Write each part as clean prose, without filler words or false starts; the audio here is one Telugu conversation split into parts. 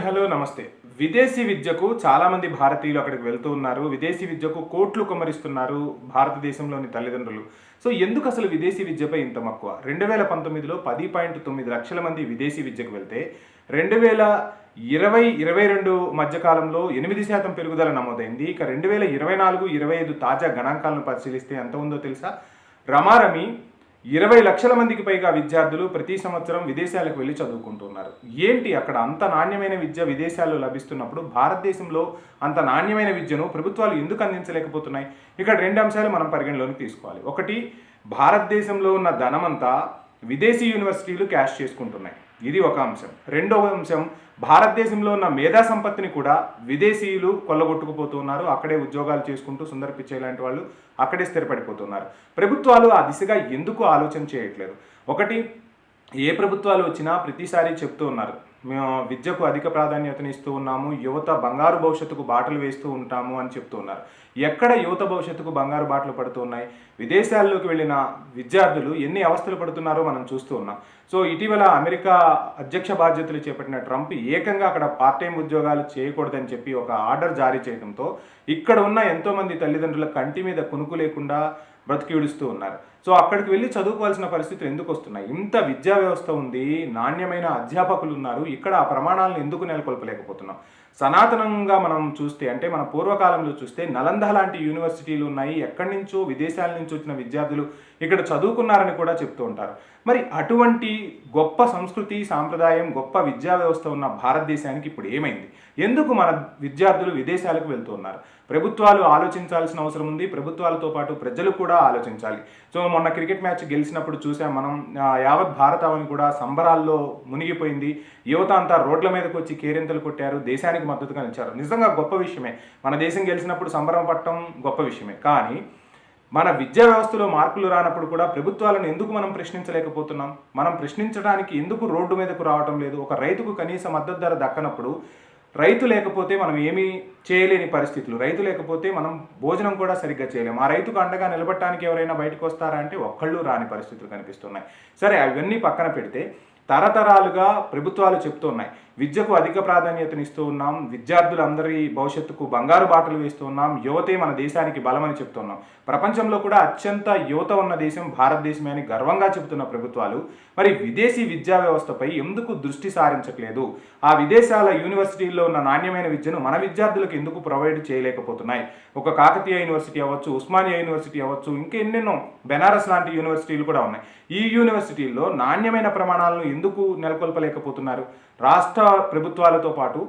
హలో నమస్తే. విదేశీ విద్యకు చాలామంది భారతీయులు అక్కడికి వెళ్తూ ఉన్నారు. విదేశీ విద్యకు కోట్లు కుమ్మరిస్తున్నారు భారతదేశంలోని తల్లిదండ్రులు. సో, ఎందుకు అసలు విదేశీ విద్యపై ఇంత మక్కువ? 2019లో 10.9 లక్షల మంది విదేశీ విద్యకు వెళ్తే 2020, 22 మధ్య కాలంలో 8% పెరుగుదల నమోదైంది. ఇక 2024, 25 తాజా గణాంకాలను పరిశీలిస్తే ఎంత ఉందో తెలుసా? రమారమి 20 లక్షల మందికి పైగా విద్యార్థులు ప్రతి సంవత్సరం విదేశాలకు వెళ్ళి చదువుకుంటున్నారు. ఏంటి అక్కడ అంత నాణ్యమైన విద్య విదేశాల్లో లభిస్తున్నప్పుడు భారతదేశంలో అంత నాణ్యమైన విద్యను ప్రభుత్వాలు ఎందుకు అందించలేకపోతున్నాయి? ఇక్కడ రెండు అంశాలు మనం పరిగణలోకి తీసుకోవాలి. ఒకటి, భారతదేశంలో ఉన్న ధనమంతా విదేశీ యూనివర్సిటీలు క్యాష్ చేసుకుంటున్నాయి. ఇది ఒక అంశం. రెండవ అంశం, భారతదేశంలో ఉన్న మేధా సంపత్తిని కూడా విదేశీయులు కొల్లగొట్టుకుపోతున్నారు. అక్కడే ఉద్యోగాలు చేసుకుంటూ సుందర పిచ్చై లాంటి వాళ్ళు అక్కడే స్థిరపడిపోతున్నారు. ప్రభుత్వాలు ఆ దిశగా ఎందుకు ఆలోచన చేయట్లేదు? ఒకటి, ఏ ప్రభుత్వాలు వచ్చినా ప్రతిసారి చెప్తూ ఉన్నారు, మేము విద్యకు అధిక ప్రాధాన్యతనిస్తూ ఉన్నాము, యువత బంగారు భవిష్యత్తుకు బాటలు వేస్తూ ఉంటాము అని చెప్తూ ఉన్నారు. ఎక్కడ యువత భవిష్యత్తుకు బంగారు బాటలు పడుతూ ఉన్నాయి? విదేశాల్లోకి వెళ్ళిన విద్యార్థులు ఎన్ని అవస్థలు పడుతున్నారో మనం చూస్తూ ఉన్నాం. సో, ఇటీవల అమెరికా అధ్యక్ష బాధ్యతలు చేపట్టిన ట్రంప్ ఏకంగా అక్కడ పార్ట్ టైం ఉద్యోగాలు చేయకూడదని చెప్పి ఒక ఆర్డర్ జారీ చేయడంతో ఇక్కడ ఉన్న ఎంతోమంది తల్లిదండ్రుల కంటి మీద కునుకు లేకుండా బ్రతికిడుస్తూ ఉన్నారు. సో, అక్కడికి వెళ్ళి చదువుకోవాల్సిన పరిస్థితులు ఎందుకు వస్తున్నాయి? ఇంత విద్యా వ్యవస్థ ఉంది, నాణ్యమైన అధ్యాపకులు ఉన్నారు, ఇక్కడ ఆ ప్రమాణాలను ఎందుకు నెలకొల్పలేకపోతున్నాం? సనాతనంగా మనం చూస్తే, అంటే మన పూర్వకాలంలో చూస్తే నలంద లాంటి యూనివర్సిటీలు ఉన్నాయి, ఎక్కడి నుంచో విదేశాల నుంచి వచ్చిన విద్యార్థులు ఇక్కడ చదువుకున్నారని కూడా చెప్తూ ఉంటారు. మరి అటువంటి గొప్ప సంస్కృతి, సాంప్రదాయం, గొప్ప విద్యా వ్యవస్థ ఉన్న భారతదేశానికి ఇప్పుడు ఏమైంది? ఎందుకు మన విద్యార్థులు విదేశాలకు వెళ్తూ ఉన్నారు? ప్రభుత్వాలు ఆలోచించాల్సిన అవసరం ఉంది. ప్రభుత్వాలతో పాటు ప్రజలు కూడా ఆలోచించాలి. సో, మొన్న క్రికెట్ మ్యాచ్ గెలిచినప్పుడు చూసాం మనం, యావత్ భారతావని కూడా సంబరాల్లో మునిగిపోయింది. యువత అంతా రోడ్ల మీదకి వచ్చి కేరింతలు కొట్టారు, దేశానికి మద్దతుగా నిలిచారు. నిజంగా గొప్ప విషయమే. మన దేశం గెలిచినప్పుడు సంబరం పట్టడం గొప్ప విషయమే. కానీ మన విద్యా వ్యవస్థలో మార్పులు రానప్పుడు కూడా ప్రభుత్వాలను ఎందుకు మనం ప్రశ్నించలేకపోతున్నాం? మనం ప్రశ్నించడానికి ఎందుకు రోడ్డు మీదకు రావటం లేదు? ఒక రైతుకు కనీస మద్దతు ధర దక్కనప్పుడు, రైతు లేకపోతే మనం ఏమీ చేయలేని పరిస్థితులు, రైతు లేకపోతే మనం భోజనం కూడా సరిగ్గా చేయలేము. ఆ రైతుకు అండగా నిలబడటానికి ఎవరైనా బయటకు వస్తారా అంటే ఒక్కళ్ళు రాని పరిస్థితులు కనిపిస్తున్నాయి. సరే, అవన్నీ పక్కన పెడితే తరతరాలుగా ప్రభుత్వాలు చెప్తూ ఉన్నాయి, విద్యకు అధిక ప్రాధాన్యతనిస్తూ ఉన్నాం, విద్యార్థులందరి భవిష్యత్తుకు బంగారు బాటలు వేస్తూ ఉన్నాం, యువతే మన దేశానికి బలమని చెప్తున్నాం. ప్రపంచంలో కూడా అత్యంత యువత ఉన్న దేశం భారతదేశమే అని గర్వంగా చెబుతున్న ప్రభుత్వాలు మరి విదేశీ విద్యా వ్యవస్థపై ఎందుకు దృష్టి సారించట్లేదు? ఆ విదేశాల యూనివర్సిటీల్లో ఉన్న నాణ్యమైన విద్యను మన విద్యార్థులకు ఎందుకు ప్రొవైడ్ చేయలేకపోతున్నాయి? ఒక కాకతీయ యూనివర్సిటీ అవ్వచ్చు, ఉస్మానియా యూనివర్సిటీ అవ్వచ్చు, ఇంకెన్నెన్నో, బెనారస్ లాంటి యూనివర్సిటీలు కూడా ఉన్నాయి. ఈ యూనివర్సిటీల్లో నాణ్యమైన ప్రమాణాలను ఎందుకు నెలకొల్పలేకపోతున్నారు? రాష్ట్ర ప్రభుత్వాలతో పాటు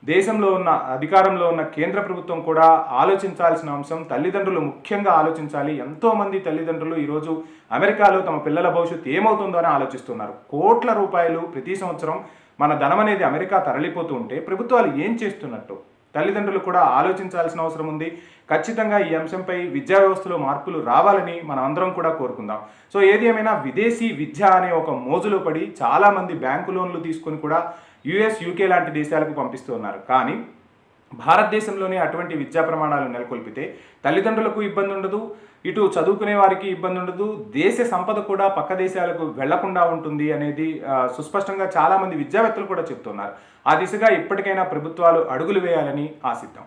దేశంలో ఉన్న అధికారంలో ఉన్న కేంద్ర ప్రభుత్వం కూడా ఆలోచించాల్సిన అంశం. తల్లిదండ్రులు ముఖ్యంగా ఆలోచించాలి. ఎంతోమంది తల్లిదండ్రులు ఈరోజు అమెరికాలో తమ పిల్లల భవిష్యత్తు ఏమవుతుందో అని ఆలోచిస్తున్నారు. కోట్ల రూపాయలు ప్రతి సంవత్సరం మన ధనం అనేది అమెరికా తరలిపోతూ ఉంటే ప్రభుత్వాలు ఏం చేస్తున్నట్టు తల్లిదండ్రులు కూడా ఆలోచించాల్సిన అవసరం ఉంది. ఖచ్చితంగా ఈ అంశంపై విద్యా వ్యవస్థలో మార్పులు రావాలని మనం అందరం కూడా కోరుకుందాం. సో, ఏది ఏమైనా విదేశీ విద్య అనే ఒక మోజులో పడి చాలామంది బ్యాంకు లోన్లు తీసుకొని కూడా యుఎస్, యూకే లాంటి దేశాలకు పంపిస్తూ ఉన్నారు. కానీ భారతదేశంలోనే అటువంటి విద్యా ప్రమాణాలు నెలకొల్పితే తల్లిదండ్రులకు ఇబ్బంది ఉండదు, ఇటు చదువుకునే వారికి ఇబ్బంది ఉండదు, దేశ సంపద కూడా పక్క దేశాలకు వెళ్లకుండా ఉంటుంది అనేది సుస్పష్టంగా చాలామంది విద్యావేత్తలు కూడా చెప్తున్నారు. ఆ దిశగా ఇప్పటికైనా ప్రభుత్వాలు అడుగులు వేయాలని ఆశిద్దాం.